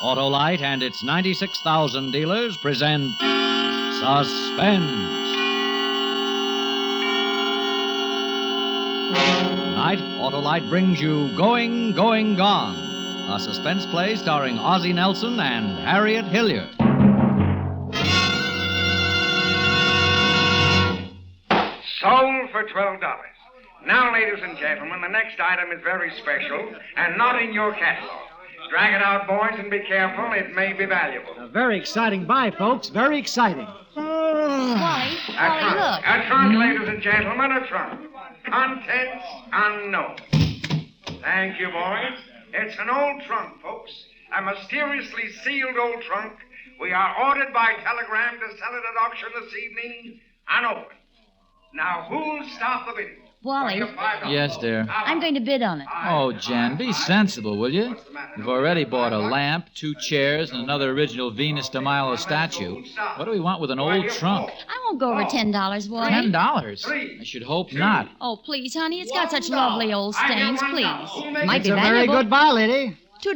Autolite and its 96,000 dealers present Suspense. Tonight, Autolite brings you Going, Going, Gone, a suspense play starring Ozzie Nelson and Harriet Hilliard. Sold for $12. Now, ladies and gentlemen, the next item is very special and not in your catalog. Drag it out, boys, and be careful. It may be valuable. A very exciting buy, folks. Very exciting. Wally, look. A trunk, ladies and gentlemen, a trunk. Contents unknown. Thank you, boys. It's an old trunk, folks. A mysteriously sealed old trunk. We are ordered by telegram to sell it at auction this evening, unopened. Now, who'll stop the bidding? Wally. Yes, dear. I'm going to bid on it. Oh, Jan, be sensible, will you? You've already bought a lamp, 2 chairs, and another original Venus de Milo statue. What do we want with an old trunk? I won't go over $10, Wally. $10? I should hope not. Oh, please, honey. It's got such lovely old stains. Please. Might It's be a very valuable. good buy, lady. $2.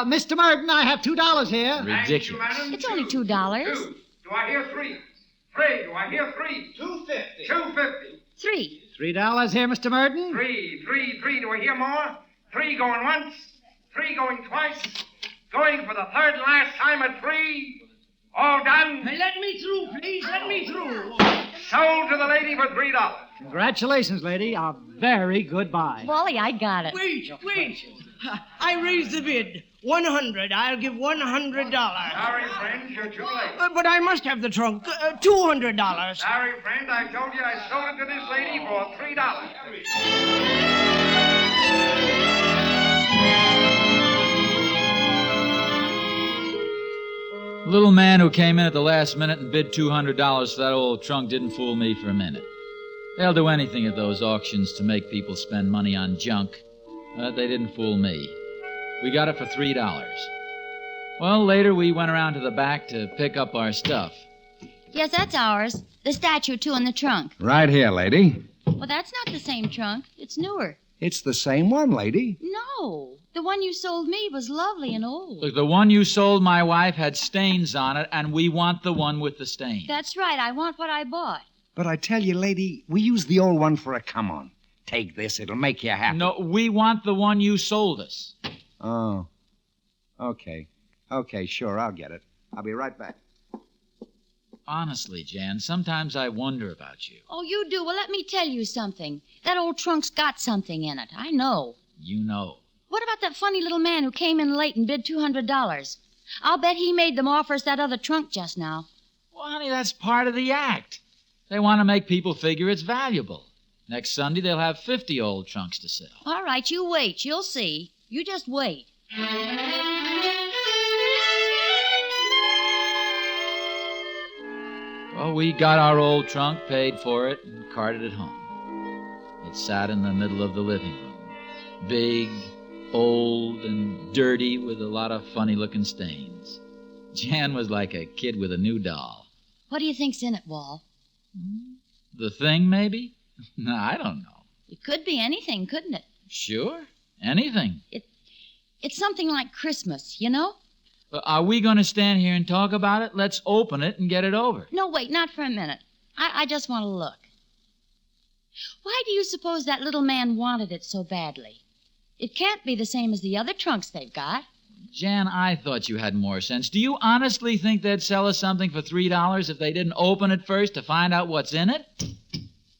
Mr. Merton, I have $2 here. Ridiculous. It's only $2. Two. Do I hear three? Three. Do I hear three? $2.50. $2.50. 3. $3 here, Mr. Merton. Three. Do I hear more? 3 going once. 3 going twice. Going for the third and last time at 3. All done. Let me through, please. Let me through. Sold to the lady for $3. Congratulations, lady. A very good buy. Wally, I got it. Wait. I raise the bid. 100. I'll give $100. Sorry, friend, you're too late. But I must have the trunk. $200. Sorry, friend, I told you I sold it to this lady for $3. The little man who came in at the last minute and bid $200 for that old trunk didn't fool me for a minute. They'll do anything at those auctions to make people spend money on junk. But they didn't fool me. We got it for $3. Well, later we went around to the back to pick up our stuff. Yes, that's ours. The statue, too, in the trunk. Right here, lady. Well, that's not the same trunk. It's newer. It's the same one, lady. No. The one you sold me was lovely and old. Look, the one you sold my wife had stains on it, and we want the one with the stains. That's right. I want what I bought. But I tell you, lady, we use the old one for a come-on. Take this. It'll make you happy. No, we want the one you sold us. Oh. Okay. Okay, sure, I'll get it. I'll be right back. Honestly, Jan, sometimes I wonder about you. Oh, you do? Well, let me tell you something. That old trunk's got something in it. I know. You know. What about that funny little man who came in late and bid $200? I'll bet he made them offers that other trunk just now. Well, honey, that's part of the act. They want to make people figure it's valuable. Next Sunday, they'll have 50 old trunks to sell. All right, you wait. You'll see. You just wait. Well, we got our old trunk, paid for it, and carted it home. It sat in the middle of the living room. Big, old, and dirty with a lot of funny-looking stains. Jan was like a kid with a new doll. What do you think's in it, Wall? The thing, maybe? No, I don't know. It could be anything, couldn't it? Sure, anything. It's something like Christmas, you know? Are we going to stand here and talk about it? Let's open it and get it over. No, wait, not for a minute. I just want to look. Why do you suppose that little man wanted it so badly? It can't be the same as the other trunks they've got. Jan, I thought you had more sense. Do you honestly think they'd sell us something for $3 if they didn't open it first to find out what's in it?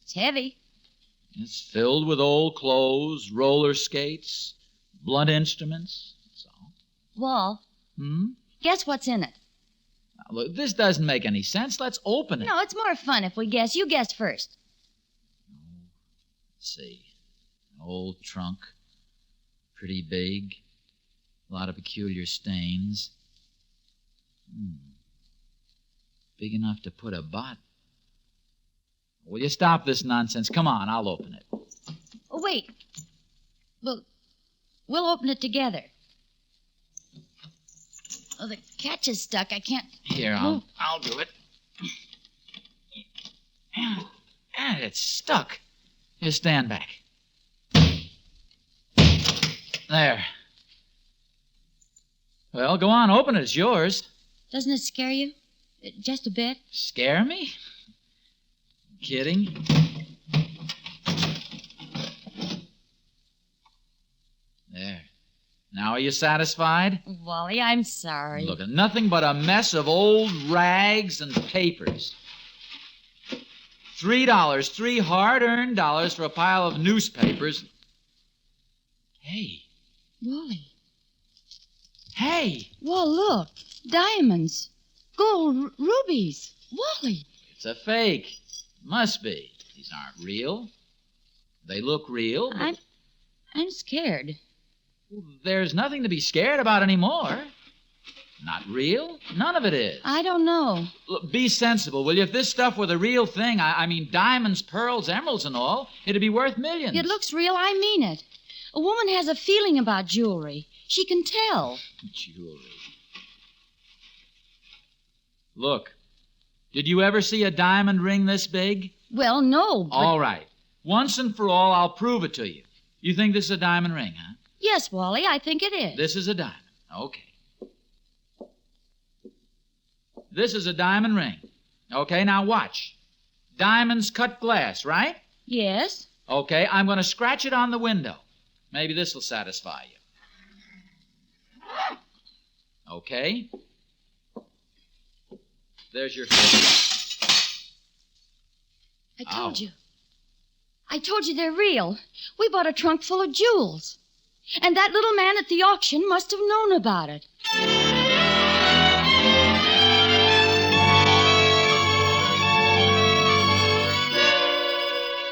It's heavy. It's filled with old clothes, roller skates, blunt instruments. That's all. Wall, guess what's in it? Now, look, this doesn't make any sense. Let's open it. No, it's more fun if we guess. You guess first. Let's see. An old trunk. Pretty big. A lot of peculiar stains. Big enough to put a bot. Will you stop this nonsense? Come on, I'll open it. Oh, wait. We'll open it together. Oh, the catch is stuck. I can't... Here, I'll do it. And it's stuck. Here, stand back. There. Well, go on, open it. It's yours. Doesn't it scare you? Just a bit? Scare me? Kidding? There. Now are you satisfied? Wally, I'm sorry. Look, nothing but a mess of old rags and papers. $3, 3 hard-earned dollars for a pile of newspapers. Hey. Wally. Hey. Well, look. Diamonds. Gold rubies. Wally. It's a fake. Must be. These aren't real. They look real. But I'm scared. there's nothing to be scared about anymore. Not real. None of it is. I don't know. Look, be sensible, will you? If this stuff were the real thing, I mean diamonds, pearls, emeralds, and all, it'd be worth millions. It looks real. I mean it. A woman has a feeling about jewelry. She can tell. Jewelry. Look, did you ever see a diamond ring this big? Well, no, but... All right. Once and for all, I'll prove it to you. You think this is a diamond ring, huh? Yes, Wally, I think it is. This is a diamond. Okay. This is a diamond ring. Okay, now watch. Diamonds cut glass, right? Yes. Okay, I'm going to scratch it on the window. Maybe this will satisfy you. Okay. There's your finger. I told you they're real. We bought a trunk full of jewels. And that little man at the auction must have known about it.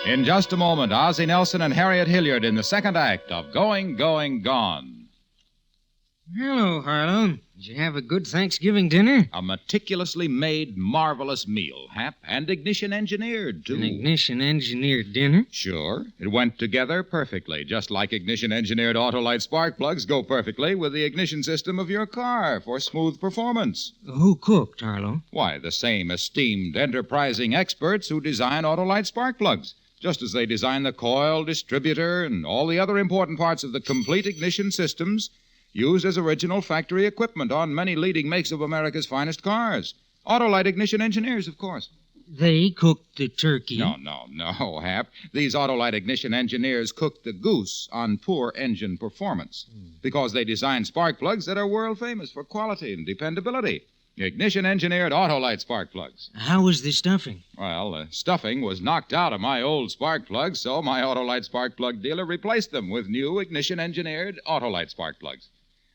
In just a moment, Ozzie Nelson and Harriet Hilliard in the second act of Going, Going, Gone. Hello, Harlow. Did you have a good Thanksgiving dinner? A meticulously made, marvelous meal, Hap, and ignition engineered, too. An ignition-engineered dinner? Sure. It went together perfectly, just like ignition-engineered Autolite spark plugs go perfectly with the ignition system of your car for smooth performance. Who cooked, Harlow? Why, the same esteemed, enterprising experts who design Autolite spark plugs, just as they design the coil, distributor, and all the other important parts of the complete ignition systems used as original factory equipment on many leading makes of America's finest cars. Autolite ignition engineers, of course. They cooked the turkey. No, Hap. These Autolite ignition engineers cooked the goose on poor engine performance because they designed spark plugs that are world famous for quality and dependability. Ignition engineered Autolite spark plugs. How was the stuffing? Well, the stuffing was knocked out of my old spark plugs, so my Autolite spark plug dealer replaced them with new ignition engineered Autolite spark plugs.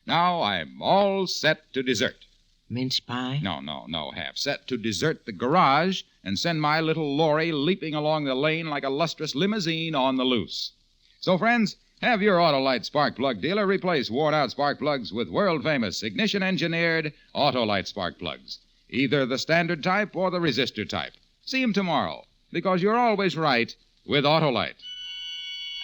Now I'm all set to desert. Mince pie? No, Hap. Set to desert the garage and send my little lorry leaping along the lane like a lustrous limousine on the loose. So, friends, have your Autolite spark plug dealer replace worn-out spark plugs with world-famous ignition-engineered Autolite spark plugs. Either the standard type or the resistor type. See 'em tomorrow, because you're always right with Autolite.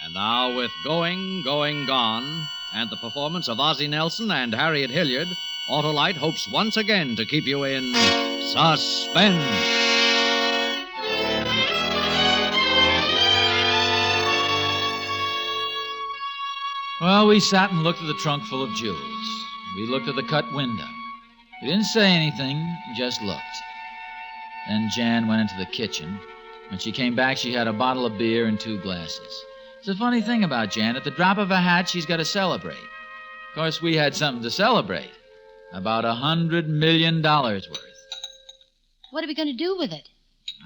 And now, with Going, Going, Gone, and the performance of Ozzie Nelson and Harriet Hilliard, Autolite hopes once again to keep you in suspense. Well, we sat and looked at the trunk full of jewels. We looked at the cut window. We didn't say anything, just looked. Then Jan went into the kitchen. When she came back, she had a bottle of beer and 2 glasses. It's a funny thing about Jan. At the drop of a hat, she's got to celebrate. Of course, we had something to celebrate. About $100 million worth. What are we going to do with it?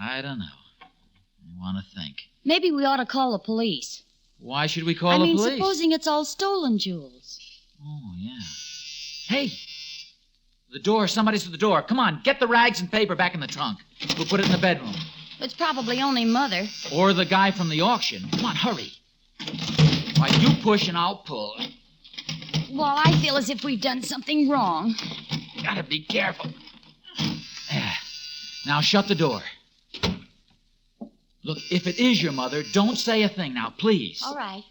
I don't know. I want to think. Maybe we ought to call the police. Why should we call the police? Supposing it's all stolen jewels. Oh, yeah. Hey! The door. Somebody's at the door. Come on, get the rags and paper back in the trunk. We'll put it in the bedroom. It's probably only Mother. Or the guy from the auction. Come on, hurry. Why, you push and I'll pull. Well, I feel as if we've done something wrong. Gotta be careful. There. Now shut the door. Look, if it is your mother, don't say a thing now, please. All right.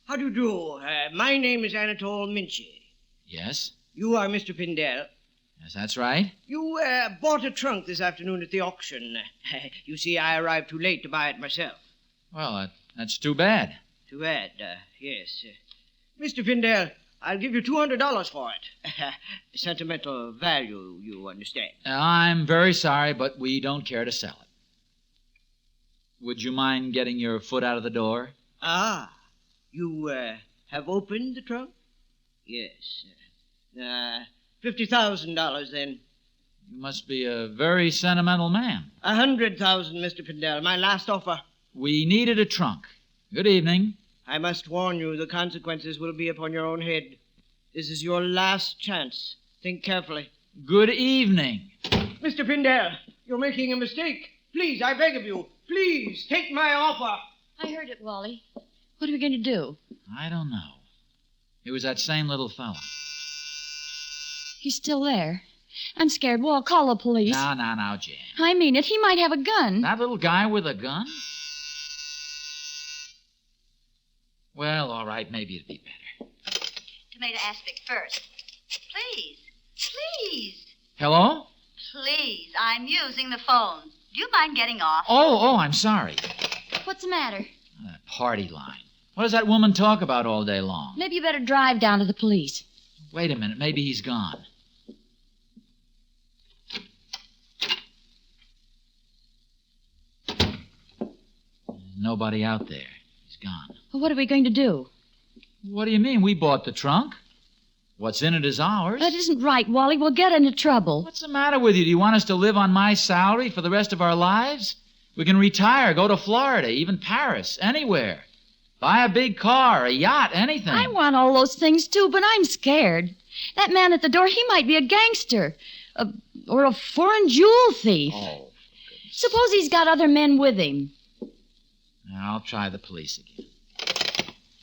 How do you do? My name is Anatole Minchie. Yes? You are Mr. Pindell. Yes, that's right. You bought a trunk this afternoon at the auction. You see, I arrived too late to buy it myself. Well, that's too bad. Too bad, yes. Mr. Pindell, I'll give you $200 for it. Sentimental value, you understand. I'm very sorry, but we don't care to sell it. Would you mind getting your foot out of the door? Ah, you have opened the trunk? Yes. $50,000 then. You must be a very sentimental man. $100,000, Mr. Pindell. My last offer. We needed a trunk. Good evening. I must warn you, the consequences will be upon your own head. This is your last chance. Think carefully. Good evening. Mr. Pindell, you're making a mistake. Please, I beg of you, please, take my offer. I heard it, Wally. What are we going to do? I don't know. It was that same little fella. He's still there. I'm scared. Wall, call the police. Now, Jan. I mean it. He might have a gun. That little guy with a gun? Well, all right, maybe it'd be better. Tomato aspic first. Please. Hello? Please, I'm using the phone. Do you mind getting off? Oh, I'm sorry. What's the matter? That party line. What does that woman talk about all day long? Maybe you better drive down to the police. Wait a minute, maybe he's gone. Nobody out there. He's gone. Well, what are we going to do? What do you mean? We bought the trunk. What's in it is ours. That isn't right, Wally. We'll get into trouble. What's the matter with you? Do you want us to live on my salary for the rest of our lives? We can retire, go to Florida, even Paris, anywhere. Buy a big car, a yacht, anything. I want all those things, too, but I'm scared. That man at the door, he might be a gangster. Or a foreign jewel thief. Oh. Suppose he's got other men with him. Now, I'll try the police again.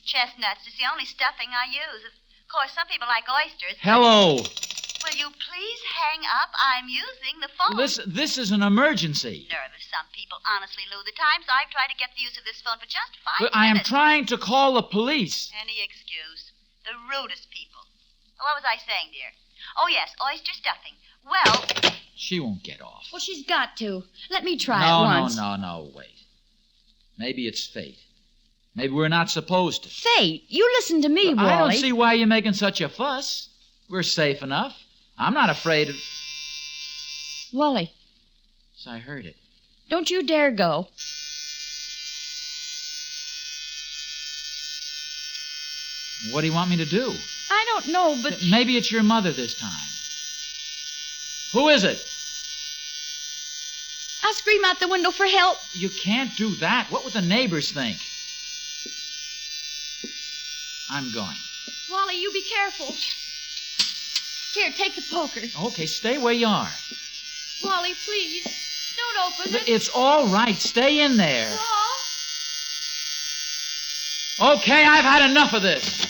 Chestnuts is the only stuffing I use. Of course, some people like oysters. Hello. Will you please hang up? I'm using the phone. This is an emergency. Nervous some people. Honestly, Lou, the times I've tried to get the use of this phone for just 5 But minutes. I am trying to call the police. Any excuse. The rudest people. What was I saying, dear? Oh, yes, oyster stuffing. Well... She won't get off. Well, she's got to. Let me try it once. No, wait. Maybe it's fate. Maybe we're not supposed to. Fate? You listen to me, Wally. I don't see why you're making such a fuss. We're safe enough. I'm not afraid of... Wally. Yes, I heard it. Don't you dare go. What do you want me to do? I don't know, but... Maybe it's your mother this time. Who is it? I'll scream out the window for help. You can't do that. What would the neighbors think? I'm going. Wally, you be careful. Here, take the poker. Okay, stay where you are. Wally, please, don't open it. It's all right. Stay in there. No. Okay, I've had enough of this.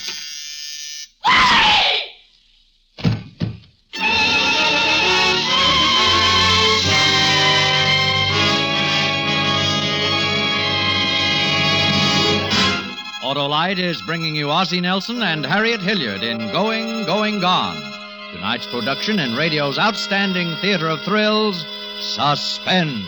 Autolite is bringing you Ozzie Nelson and Harriet Hilliard in Going, Going, Gone. Tonight's production in radio's outstanding theater of thrills, Suspense.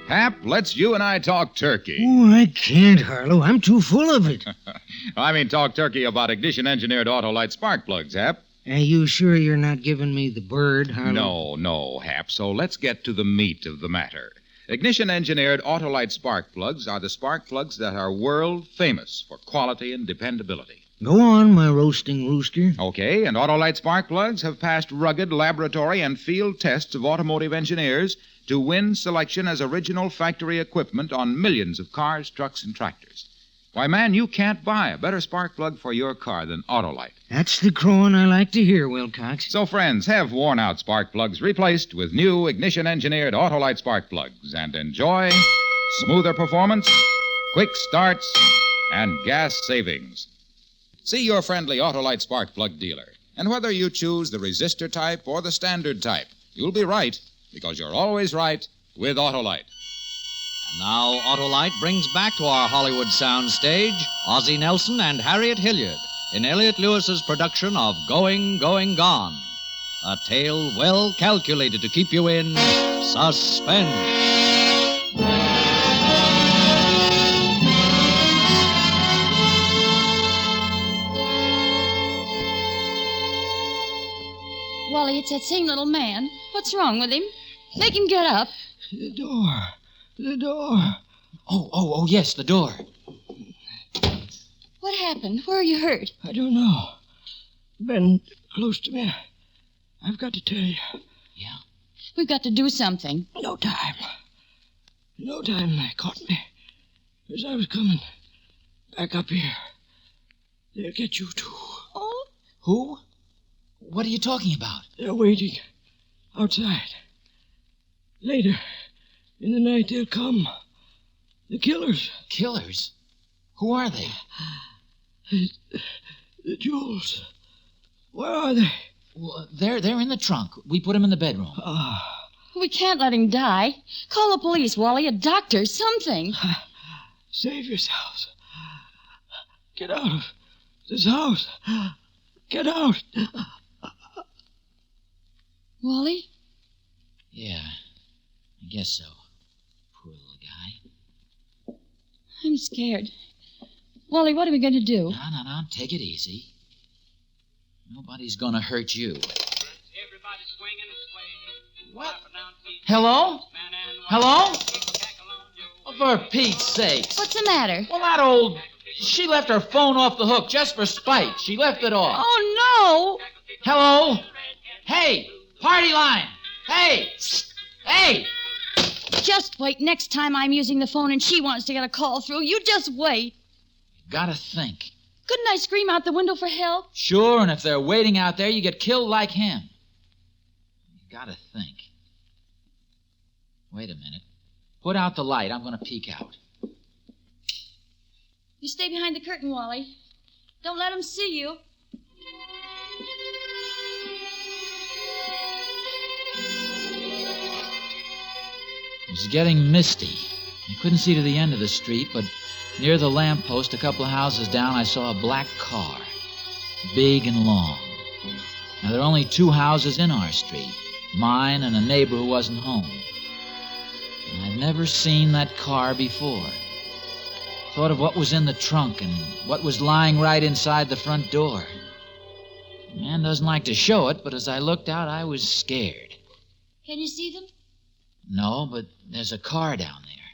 Hap, let's you and I talk turkey. Oh, I can't, Harlow. I'm too full of it. I mean, talk turkey about ignition-engineered Autolite spark plugs, Hap. Are you sure you're not giving me the bird, Harlow? No, Hap. So let's get to the meat of the matter. Ignition-engineered Autolite spark plugs are the spark plugs that are world famous for quality and dependability. Go on, my roasting rooster. Okay, and Autolite spark plugs have passed rugged laboratory and field tests of automotive engineers to win selection as original factory equipment on millions of cars, trucks, and tractors. Why, man, you can't buy a better spark plug for your car than Autolite. That's the crowing I like to hear, Wilcox. So, friends, have worn-out spark plugs replaced with new ignition-engineered Autolite spark plugs and enjoy smoother performance, quick starts, and gas savings. See your friendly Autolite spark plug dealer. And whether you choose the resistor type or the standard type, you'll be right, because you're always right with Autolite. And now Autolite brings back to our Hollywood soundstage Ozzie Nelson and Harriet Hilliard in Elliot Lewis's production of Going, Going, Gone. A tale well calculated to keep you in suspense. it's that same little man. What's wrong with him? Make him get up. The door. The door. Oh, yes, the door. What happened? Where are you hurt? I don't know. Bend close to me. I've got to tell you. Yeah? We've got to do something. No time. No time. They caught me. As I was coming back up here. They'll get you, too. Oh? Who? What are you talking about? They're waiting outside. Later in the night, they'll come. The killers. Killers? Who are they? The jewels. Where are they? Well, they're in the trunk. We put them in the bedroom. We can't let him die. Call the police, Wally, a doctor, something. Save yourselves. Get out of this house. Get out. Wally? Yeah, I guess so. Poor little guy. I'm scared. Wally, what are we going to do? No. Take it easy. Nobody's going to hurt you. What? Hello? Hello? Oh, for Pete's sakes. What's the matter? Well, that old... She left her phone off the hook just for spite. She left it off. Oh, no. Hello? Hey, party line. Hey. Hey. Just wait. Next time I'm using the phone and she wants to get a call through, you just wait. Gotta think. Couldn't I scream out the window for help? Sure, and if they're waiting out there, you get killed like him. You gotta think. Wait a minute. Put out the light. I'm gonna peek out. You stay behind the curtain, Wally. Don't let them see you. It was getting misty. I couldn't see to the end of the street, but near the lamppost, a couple of houses down, I saw a black car. Big and long. Now, there are only 2 houses in our street. Mine and a neighbor who wasn't home. And I'd never seen that car before. Thought of what was in the trunk and what was lying right inside the front door. The man doesn't like to show it, but as I looked out, I was scared. Can you see them? No, but there's a car down there.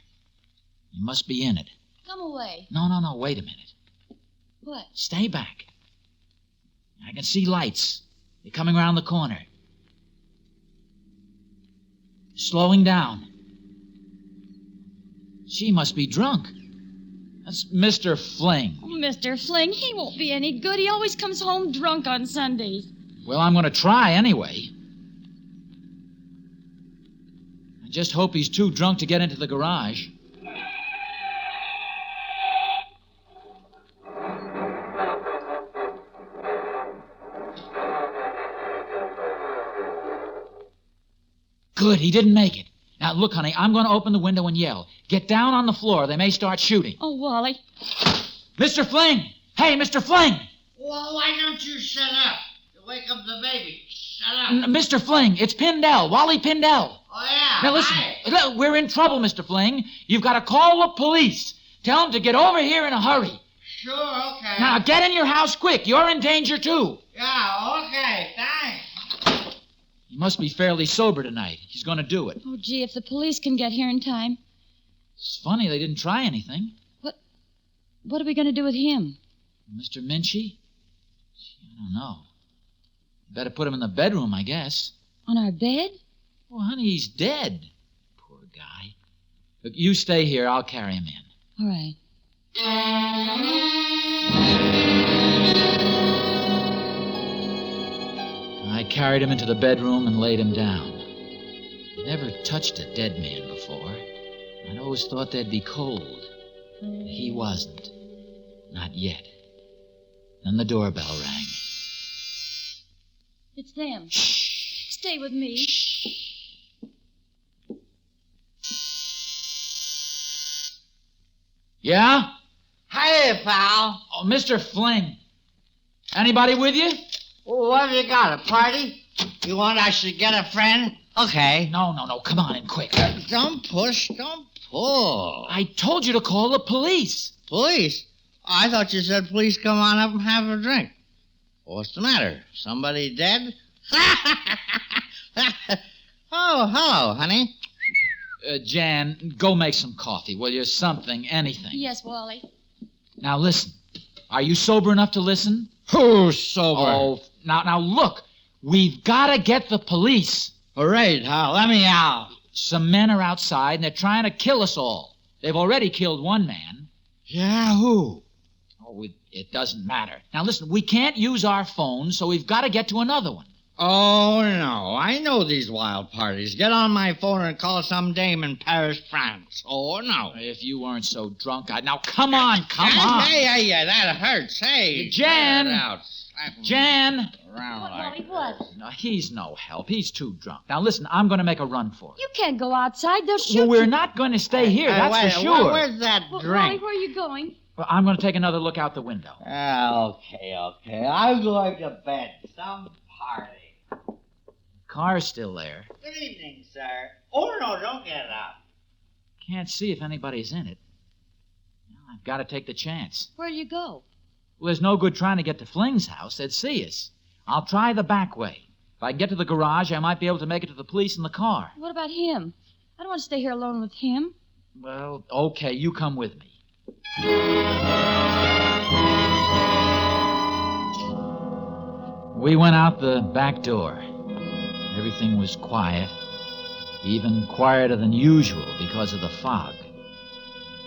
You must be in it. Come away. No, wait a minute. What? Stay back. I can see lights. They're coming around the corner. Slowing down. She must be drunk. That's Mr. Fling. Oh, Mr. Fling, he won't be any good. He always comes home drunk on Sundays. Well, I'm going to try anyway. I just hope he's too drunk to get into the garage. Good, he didn't make it. Now, look, honey, I'm going to open the window and yell. Get down on the floor. They may start shooting. Oh, Wally. Mr. Fling! Hey, Mr. Fling! Well, why don't you shut up? You wake up the baby. Shut up. Mr. Fling, it's Pindell, Wally Pindell. Oh, yeah. Now, listen, Hi. we're in trouble, Mr. Fling. You've got to call the police. Tell them to get over here in a hurry. Sure, okay. Now, get in your house quick. You're in danger, too. Yeah, okay, thanks. He must be fairly sober tonight. He's going to do it. Oh, gee, if the police can get here in time. It's funny they didn't try anything. What are we going to do with him? Mr. Minchie? I don't know. Better put him in the bedroom, I guess. On our bed? Oh, honey, he's dead. Poor guy. Look, you stay here. I'll carry him in. All right. I carried him into the bedroom and laid him down. I never touched a dead man before. I'd always thought they'd be cold. He wasn't. Not yet. Then the doorbell rang. It's them. Shh. Stay with me. Yeah? Hey, pal. Oh, Mr. Fling. Anybody with you? Well, what have you got, a party? You want I should get a friend? Okay. No. Come on in quick. Don't push, don't pull. I told you to call the police. Police? I thought you said please come on up and have a drink. What's the matter? Somebody dead? Oh, hello, honey. Jan, go make some coffee, will you? Something, anything. Yes, Wally. Now listen. Are you sober enough to listen? Who's sober? Oh, now look. We've got to get the police. All right, Hal, let me out. Some men are outside, and they're trying to kill us all. They've already killed one man. Yeah, who? Oh, it doesn't matter. Now listen, we can't use our phones, so we've got to get to another one. Oh, no. I know these wild parties. Get on my phone and call some dame in Paris, France. Oh, no. If you weren't so drunk, Now, come on, come on. Hey, that hurts. Hey. Jan! Get it out. Slap him Jan! around What, like Wally, what? No, he's no help. He's too drunk. Now listen, I'm going to make a run for it. You can't go outside. They'll shoot Well, we're you. not going to stay here, that's wait, for sure. Where's that Wally, drink? where are you going? Well, I'm going to take another look out the window. Okay. I'm going to bed. Some party. Car's still there. Good evening, sir. Oh, no, don't get up. Can't see if anybody's in it. Well, I've got to take the chance. Where'll you go? Well, there's no good trying to get to Fling's house. They'd see us. I'll try the back way. If I can get to the garage, I might be able to make it to the police in the car. What about him? I don't want to stay here alone with him. Well, okay, you come with me. We went out the back door. Everything was quiet, even quieter than usual because of the fog.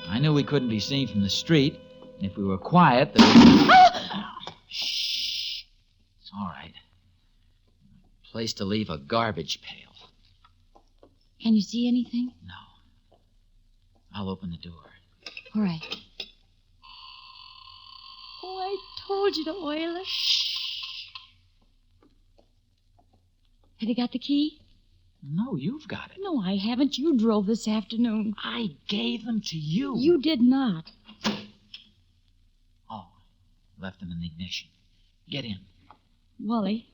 I knew we couldn't be seen from the street, and if we were quiet, there was... Shh. It's all right. Place to leave a garbage pail. Can you see anything? No. I'll open the door. All right. Oh, I told you to oil it. Have you got the key? No, you've got it. No, I haven't. You drove this afternoon. I gave them to you. You did not. Oh, left them in the ignition. Get in. Wally,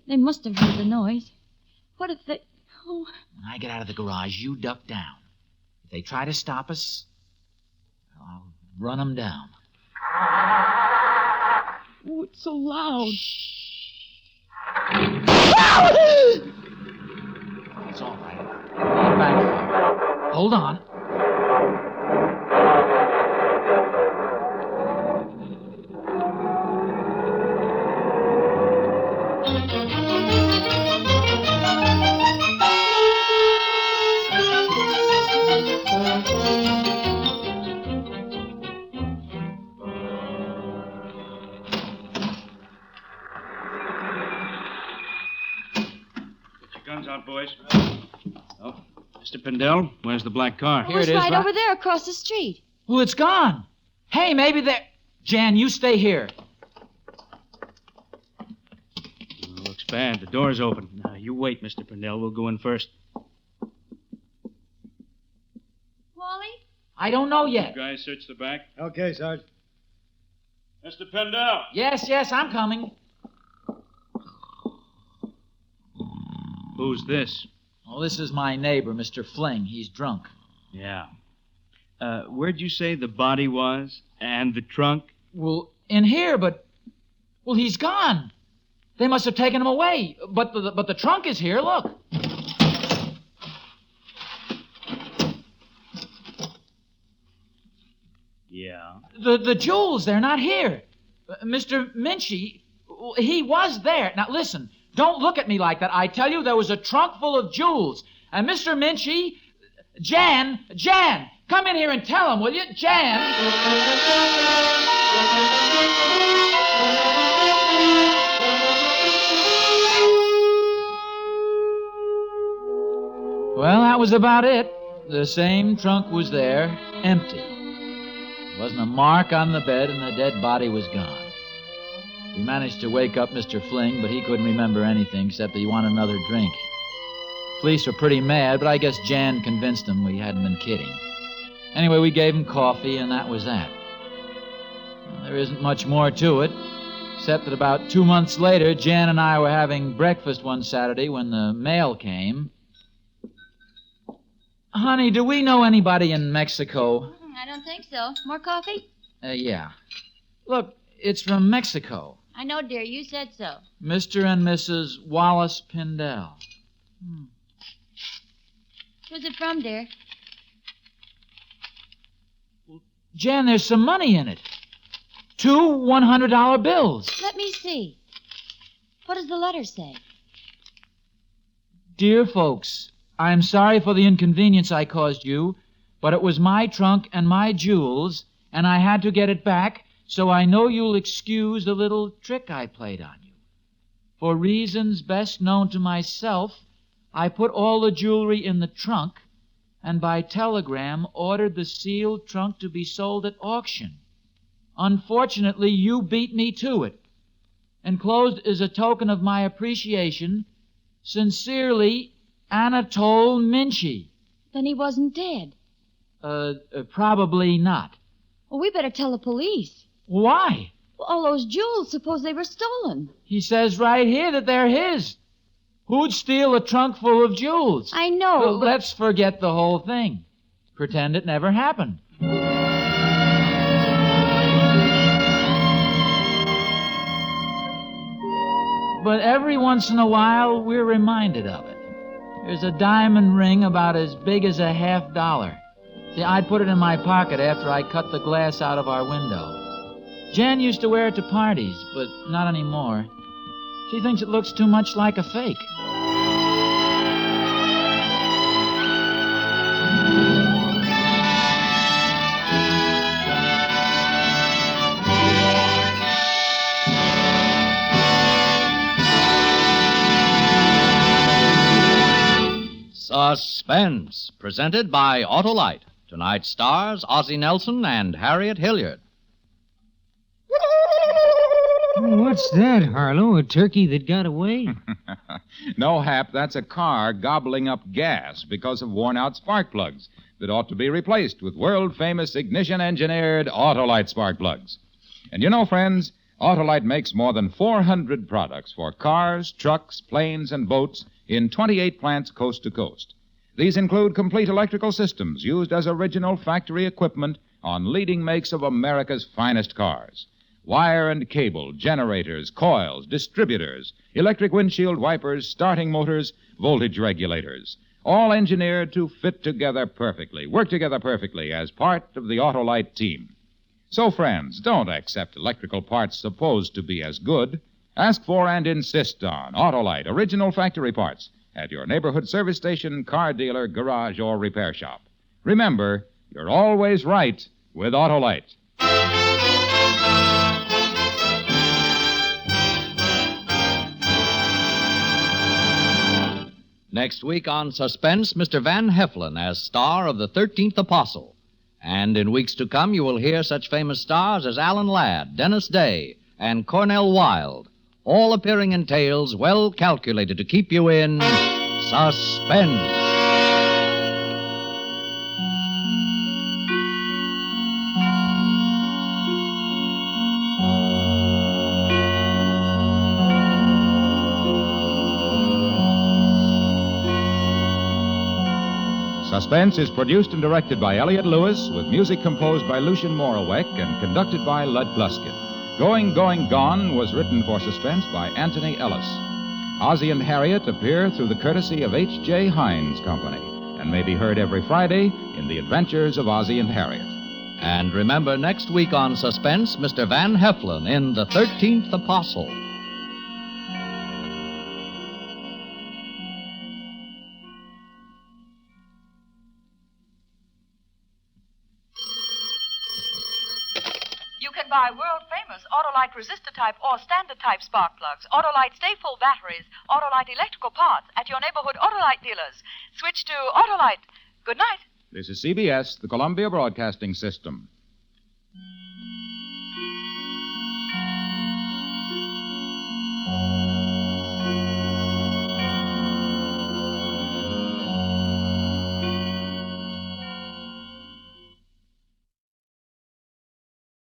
they must have heard the noise. What if they... Oh, When I get out of the garage, you duck down. If they try to stop us, I'll run them down. oh, it's so loud. It's all right. Come back here. Hold on. Guns out, boys. Oh, Mr. Pindell, where's the black car? Here it's it is, right right- over there across the street. Well, it's gone. Hey, maybe they're... Jan, you stay here. Looks bad. The door's open. Now, you wait, Mr. Pindell. We'll go in first. Wally? I don't know yet. Guys, search the back. Okay, Sarge. Mr. Pindell. Yes, I'm coming. Who's this? Well, this is my neighbor, Mr. Fling. He's drunk. Yeah. Where'd you say the body was? And the trunk? Well, in here, but... Well, he's gone. They must have taken him away. But the trunk is here, look. Yeah. The jewels, they're not here. Mr. Minchie, he was there. Now, listen, don't look at me like that. I tell you, there was a trunk full of jewels. And Mr. Minchie, Jan, come in here and tell him, will you? Jan. Well, that was about it. The same trunk was there, empty. There wasn't a mark on the bed, and the dead body was gone. We managed to wake up Mr. Fling, but he couldn't remember anything except that he wanted another drink. Police were pretty mad, but I guess Jan convinced them we hadn't been kidding. Anyway, we gave him coffee, and that was that. Well, there isn't much more to it, except that about 2 months later, Jan and I were having breakfast one Saturday when the mail came. Honey, do we know anybody in Mexico? I don't think so. More coffee? Yeah. Look, it's from Mexico. I know, dear. You said so. Mr. and Mrs. Wallace Pindell. Who's it from, dear? Jan, there's some money in it. 2 $100 bills. Let me see. What does the letter say? Dear folks, I'm sorry for the inconvenience I caused you, but it was my trunk and my jewels, and I had to get it back, so I know you'll excuse the little trick I played on you. For reasons best known to myself, I put all the jewelry in the trunk, and by telegram ordered the sealed trunk to be sold at auction. Unfortunately, you beat me to it. Enclosed is a token of my appreciation. Sincerely, Anatole Minchy. Then he wasn't dead. Probably not. Well, we better tell the police. Why? Well, all those jewels, suppose they were stolen. He says right here that they're his. Who'd steal a trunk full of jewels? I know, Well, but... let's forget the whole thing. Pretend it never happened. But every once in a while, we're reminded of it. There's a diamond ring about as big as a $50. See, I'd put it in my pocket after I cut the glass out of our window. Jan used to wear it to parties, but not anymore. She thinks it looks too much like a fake. Suspense, presented by Autolite. Tonight's stars, Ozzie Nelson and Harriet Hilliard. What's that, Harlow? A turkey that got away? No, Hap, that's a car gobbling up gas because of worn-out spark plugs that ought to be replaced with world-famous ignition-engineered Autolite spark plugs. And you know, friends, Autolite makes more than 400 products for cars, trucks, planes, and boats in 28 plants coast to coast. These include complete electrical systems used as original factory equipment on leading makes of America's finest cars. Wire and cable, generators, coils, distributors, electric windshield wipers, starting motors, voltage regulators, all engineered to fit together perfectly, work together perfectly as part of the Autolite team. So, friends, don't accept electrical parts supposed to be as good. Ask for and insist on Autolite original factory parts at your neighborhood service station, car dealer, garage, or repair shop. Remember, you're always right with Autolite. Next week on Suspense, Mr. Van Heflin as star of The 13th Apostle. And in weeks to come, you will hear such famous stars as Alan Ladd, Dennis Day, and Cornell Wilde, all appearing in tales well calculated to keep you in suspense. Suspense is produced and directed by Elliott Lewis, with music composed by Lucien Moraweck and conducted by Lud Gluskin. Going, Going, Gone was written for Suspense by Anthony Ellis. Ozzie and Harriet appear through the courtesy of H.J. Hines Company and may be heard every Friday in The Adventures of Ozzie and Harriet. And remember, next week on Suspense, Mr. Van Heflin in The 13th Apostle. You can buy world-famous Autolite resistor-type or standard-type spark plugs, Autolite stay-full batteries, Autolite electrical parts at your neighborhood Autolite dealers. Switch to Autolite. Good night. This is CBS, the Columbia Broadcasting System.